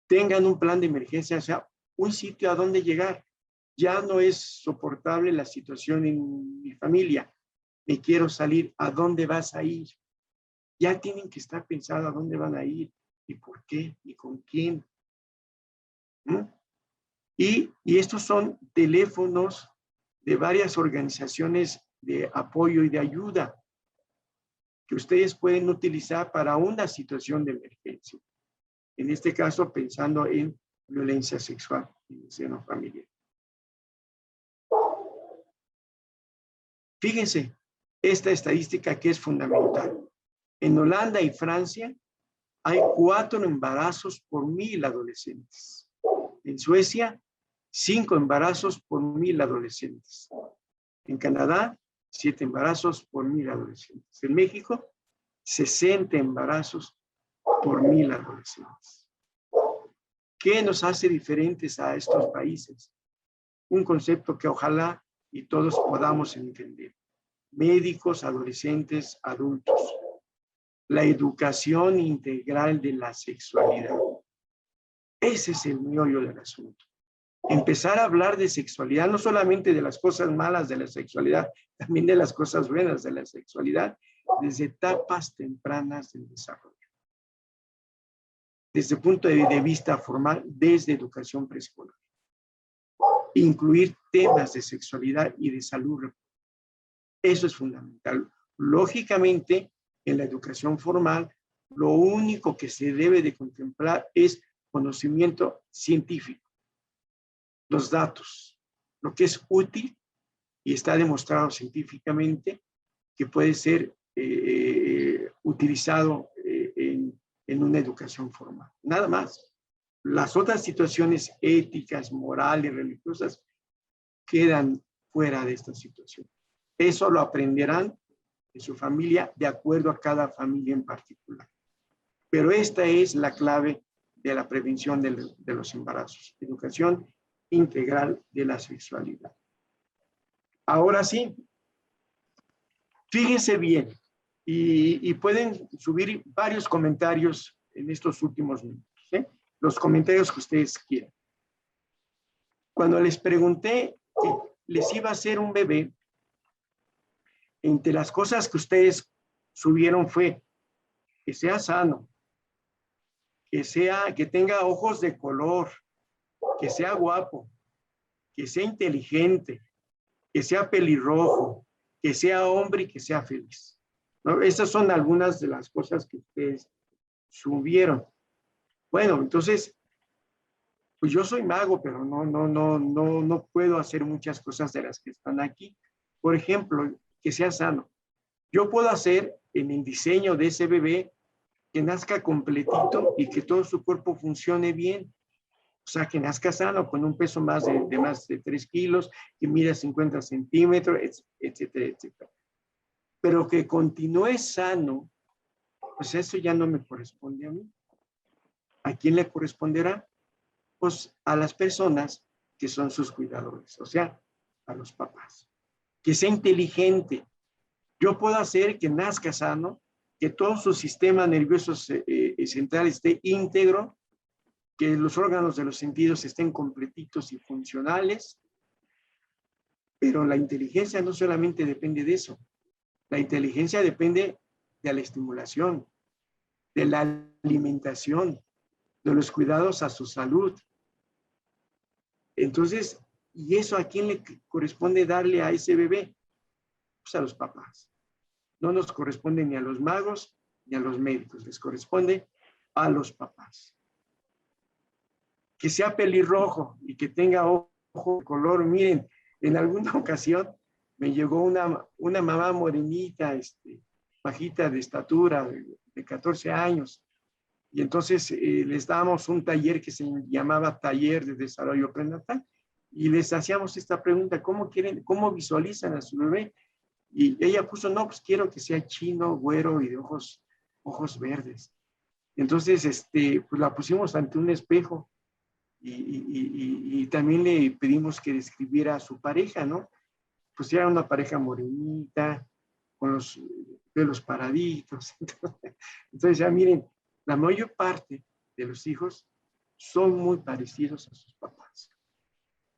Tengan un plan de emergencia, o sea, un sitio a donde llegar. Ya no es soportable la situación en mi familia. Me quiero salir. ¿A dónde vas a ir? Ya tienen que estar pensando a dónde van a ir y por qué y con quién. Y estos son teléfonos de varias organizaciones de apoyo y de ayuda que ustedes pueden utilizar para una situación de emergencia. En este caso, pensando en violencia sexual en el seno familiar. Fíjense, esta estadística que es fundamental. En Holanda y Francia hay 4 embarazos por 1000 adolescentes. En Suecia, 5 embarazos por 1000 adolescentes. En Canadá, 7 embarazos por 1000 adolescentes. En México, 60 embarazos por 1000 adolescentes. ¿Qué nos hace diferentes a estos países? Un concepto que ojalá y todos podamos entender. Médicos, adolescentes, adultos. La educación integral de la sexualidad. Ese es el meollo del asunto. Empezar a hablar de sexualidad, no solamente de las cosas malas de la sexualidad, también de las cosas buenas de la sexualidad, desde etapas tempranas del desarrollo. Desde el punto de vista formal, desde educación preescolar. Incluir temas de sexualidad y de salud reproductiva. Eso es fundamental. Lógicamente, en la educación formal, lo único que se debe de contemplar es conocimiento científico. Los datos, lo que es útil y está demostrado científicamente que puede ser utilizado en una educación formal. Nada más. Las otras situaciones éticas, morales, religiosas, quedan fuera de esta situación. Eso lo aprenderán en su familia de acuerdo a cada familia en particular. Pero esta es la clave de la prevención de los embarazos. Educación integral de la sexualidad. Ahora sí, fíjense bien y pueden subir varios comentarios en estos últimos minutos, ¿eh? Los comentarios que ustedes quieran. Cuando les pregunté que les iba a hacer un bebé, entre las cosas que ustedes subieron fue que sea sano, que tenga ojos de color, que sea guapo, que sea inteligente, que sea pelirrojo, que sea hombre y que sea feliz, ¿no? Esas son algunas de las cosas que ustedes subieron. Bueno, entonces, pues yo soy mago, pero no puedo hacer muchas cosas de las que están aquí. Por ejemplo, que sea sano. Yo puedo hacer en el diseño de ese bebé que nazca completito y que todo su cuerpo funcione bien. O sea, que nazca sano, con un peso más de 3 kilos, que mida 50 centímetros, etcétera, etcétera. Pero que continúe sano, pues eso ya no me corresponde a mí. ¿A quién le corresponderá? Pues a las personas que son sus cuidadores, o sea, a los papás. Que sea inteligente. Yo puedo hacer que nazca sano, que todo su sistema nervioso central esté íntegro, que los órganos de los sentidos estén completitos y funcionales, pero la inteligencia no solamente depende de eso. La inteligencia depende de la estimulación, de la alimentación, de los cuidados a su salud. Entonces, ¿y eso a quién le corresponde darle a ese bebé? Pues a los papás. No nos corresponde ni a los magos ni a los médicos, les corresponde a los papás. Que sea pelirrojo y que tenga ojo de color. Miren, en alguna ocasión me llegó una mamá morenita, bajita de estatura, de 14 años, y entonces les damos un taller que se llamaba Taller de Desarrollo Prenatal, y les hacíamos esta pregunta: ¿cómo visualizan a su bebé? Y ella puso: no, pues quiero que sea chino, güero y de ojos verdes. Entonces, pues la pusimos ante un espejo y también le pedimos que describiera a su pareja, ¿no? Pues era una pareja morenita, con los pelos paraditos. Entonces, ya miren, la mayor parte de los hijos son muy parecidos a sus papás.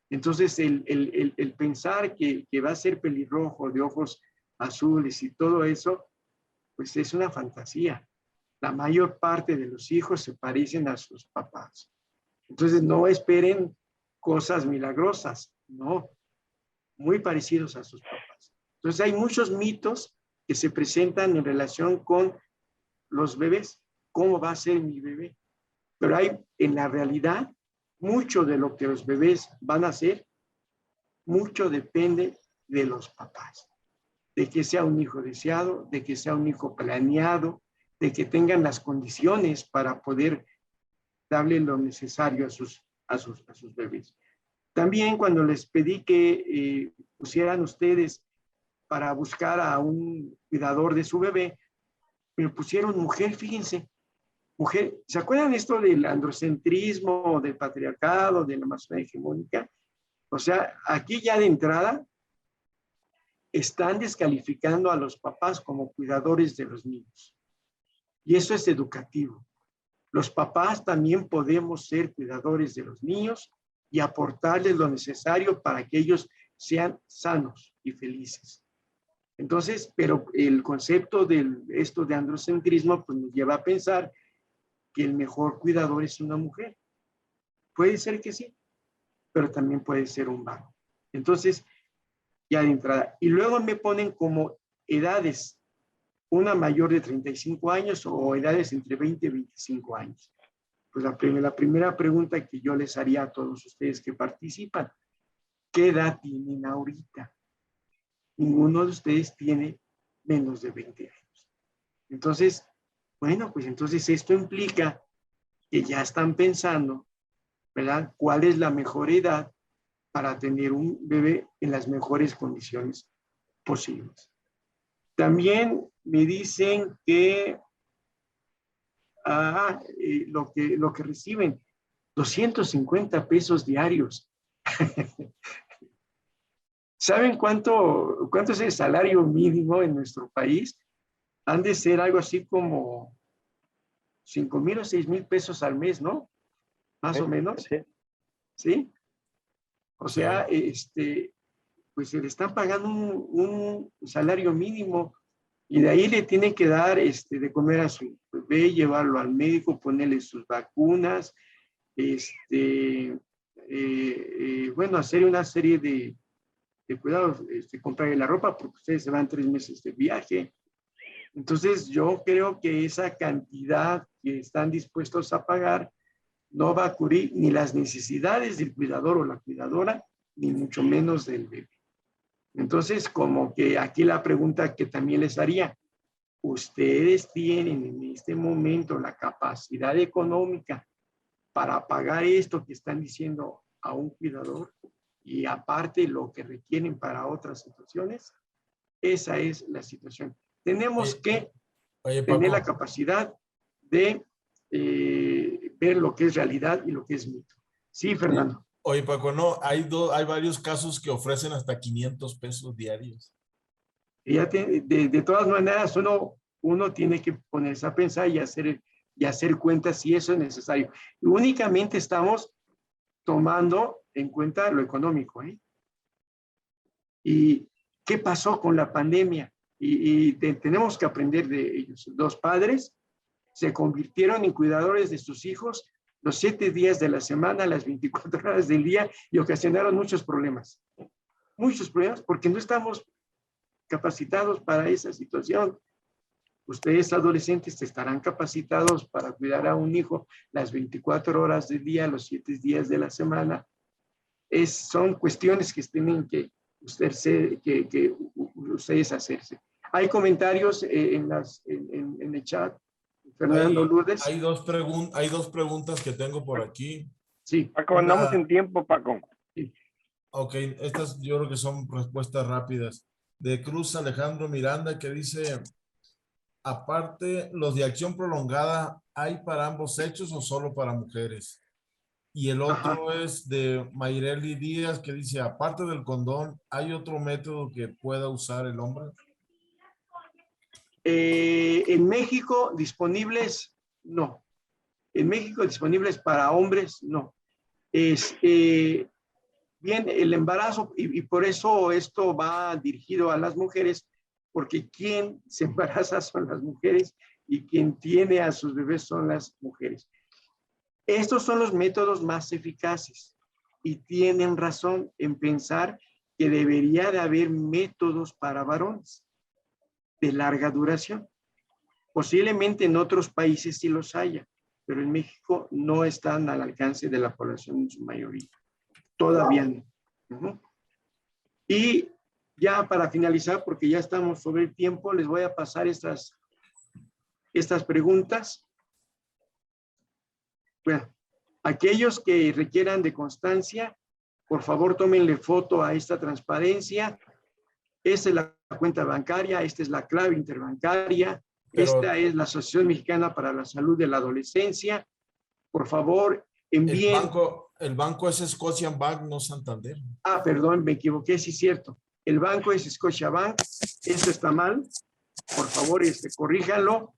Entonces, el pensar que va a ser pelirrojo, de ojos azules y todo eso, pues es una fantasía. La mayor parte de los hijos se parecen a sus papás. Entonces, no esperen cosas milagrosas, no, muy parecidos a sus papás. Entonces, hay muchos mitos que se presentan en relación con los bebés. ¿Cómo va a ser mi bebé? Pero hay, en la realidad, mucho de lo que los bebés van a hacer, mucho depende de los papás. De que sea un hijo deseado, de que sea un hijo planeado, de que tengan las condiciones para poder darle lo necesario a sus bebés. También cuando les pedí que pusieran ustedes para buscar a un cuidador de su bebé, me pusieron mujer, fíjense, mujer. ¿Se acuerdan esto del androcentrismo, del patriarcado, de la masculinidad hegemónica? O sea, aquí ya de entrada están descalificando a los papás como cuidadores de los niños. Y eso es educativo. Los papás también podemos ser cuidadores de los niños y aportarles lo necesario para que ellos sean sanos y felices. Entonces, pero el concepto de esto de androcentrismo pues nos lleva a pensar que el mejor cuidador es una mujer. Puede ser que sí, pero también puede ser un varón. Entonces, ya de entrada. Y luego me ponen como edades, una mayor de 35 años o edades entre 20 y 25 años. Pues la primera pregunta que yo les haría a todos ustedes que participan: ¿qué edad tienen ahorita? Ninguno de ustedes tiene menos de 20 años. Entonces, bueno, pues entonces esto implica que ya están pensando, ¿verdad?, cuál es la mejor edad para tener un bebé en las mejores condiciones posibles. También me dicen que lo que reciben, 250 pesos diarios. ¿Saben cuánto es el salario mínimo en nuestro país? Han de ser algo así como 5,000 o 6,000 pesos al mes, ¿no? Más o menos. Sí. ¿Sí? O sea, pues se le están pagando un salario mínimo y de ahí le tienen que dar de comer a su bebé, llevarlo al médico, ponerle sus vacunas, bueno, hacer una serie de cuidados, comprar la ropa porque ustedes se van 3 meses de viaje. Entonces yo creo que esa cantidad que están dispuestos a pagar no va a cubrir ni las necesidades del cuidador o la cuidadora, ni mucho menos del bebé. Entonces, como que aquí la pregunta que también les haría, ¿ustedes tienen en este momento la capacidad económica para pagar esto que están diciendo a un cuidador y aparte lo que requieren para otras situaciones? Esa es la situación. Tenemos que tener la capacidad de ver lo que es realidad y lo que es mito. Sí, Fernando. Oye, Paco, no, hay varios casos que ofrecen hasta 500 pesos diarios. Y ya de todas maneras, uno tiene que ponerse a pensar y hacer cuentas si eso es necesario. Y únicamente estamos tomando en cuenta lo económico, ¿eh? ¿Y qué pasó con la pandemia? Tenemos que aprender de ellos. Los padres se convirtieron en cuidadores de sus hijos los 7 días de la semana, las 24 horas del día, y ocasionaron muchos problemas. Muchos problemas porque no estamos capacitados para esa situación. Ustedes adolescentes estarán capacitados para cuidar a un hijo las 24 horas del día, los 7 días de la semana. Son cuestiones que tienen que ustedes hacerse. Hay comentarios en el chat. Fernando Lourdes. Hay dos preguntas que tengo por aquí. Sí. Paco, andamos en tiempo, Paco. Sí. Ok, estas yo creo que son respuestas rápidas. De Cruz Alejandro Miranda, que dice, aparte, ¿los de acción prolongada hay para ambos sexos o solo para mujeres? Y el otro es de Mayreli Díaz, que dice, aparte del condón, ¿hay otro método que pueda usar el hombre? En México disponibles, no. En México disponibles para hombres, no. Bien, el embarazo, y por eso esto va dirigido a las mujeres, porque quien se embaraza son las mujeres y quien tiene a sus bebés son las mujeres. Estos son los métodos más eficaces y tienen razón en pensar que debería de haber métodos para varones de larga duración. Posiblemente en otros países sí los haya, pero en México no están al alcance de la población en su mayoría. Todavía no. Y ya para finalizar, porque ya estamos sobre el tiempo, les voy a pasar estas preguntas. Bueno, aquellos que requieran de constancia, por favor tómenle foto a esta transparencia. Esta es la cuenta bancaria, esta es la clave interbancaria, esta es la Asociación Mexicana para la Salud de la Adolescencia. Por favor, envíen. El banco es Scotiabank Bank, no Santander. Perdón, me equivoqué, sí es cierto. El banco es Scotiabank, esto está mal. Por favor, corríjanlo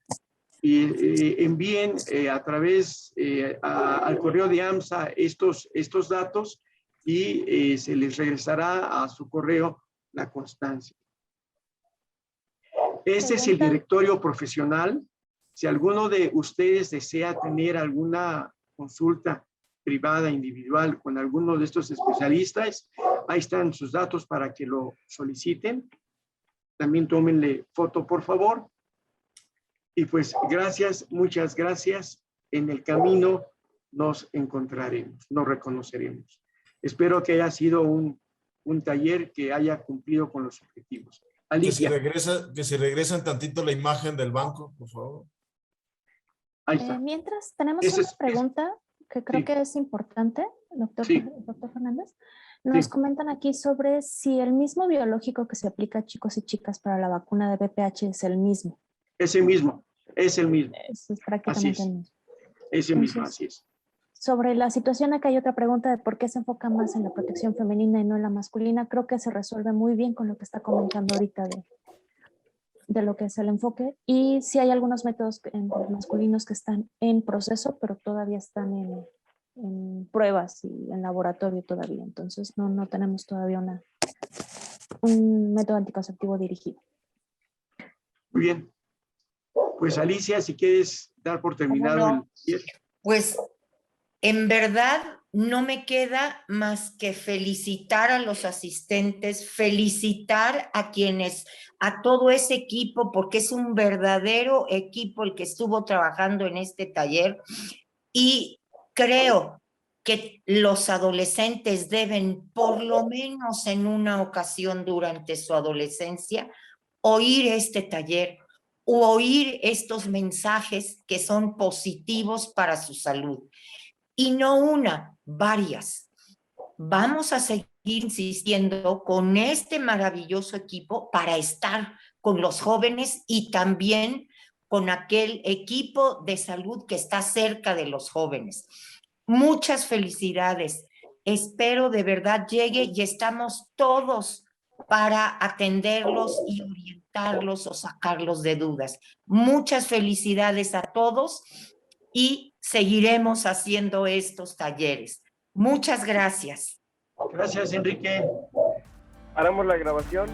y envíen a través al correo de AMSA estos datos y se les regresará a su correo la constancia. Este es el directorio profesional. Si alguno de ustedes desea tener alguna consulta privada, individual, con alguno de estos especialistas, ahí están sus datos para que lo soliciten. También tómenle foto, por favor. Y pues gracias, muchas gracias. En el camino nos encontraremos, nos reconoceremos. Espero que haya sido un taller que haya cumplido con los objetivos. Alicia. Que si regresan tantito la imagen del banco, por favor. Ahí está. Mientras, tenemos una pregunta que creo que es importante, doctor Fernández. Nos comentan aquí sobre si el mismo biológico que se aplica a chicos y chicas para la vacuna de VPH es el mismo. Es el mismo, es el mismo. Es prácticamente el mismo. Es el mismo, así es. Sobre la situación, acá hay otra pregunta de por qué se enfoca más en la protección femenina y no en la masculina. Creo que se resuelve muy bien con lo que está comentando ahorita de lo que es el enfoque. Y sí hay algunos métodos masculinos que están en proceso, pero todavía están en pruebas y en laboratorio todavía. Entonces no tenemos todavía un método anticonceptivo dirigido. Muy bien. Pues Alicia, si quieres dar por terminado Pues en verdad no me queda más que felicitar a los asistentes, felicitar a quienes, a todo ese equipo, porque es un verdadero equipo el que estuvo trabajando en este taller, y creo que los adolescentes deben, por lo menos en una ocasión durante su adolescencia, oír este taller o oír estos mensajes que son positivos para su salud. Y no una, varias. Vamos a seguir insistiendo con este maravilloso equipo para estar con los jóvenes y también con aquel equipo de salud que está cerca de los jóvenes. Muchas felicidades. Espero de verdad llegue y estamos todos para atenderlos y orientarlos o sacarlos de dudas. Muchas felicidades a todos y seguiremos haciendo estos talleres. Muchas gracias. Gracias, Enrique. Paramos la grabación.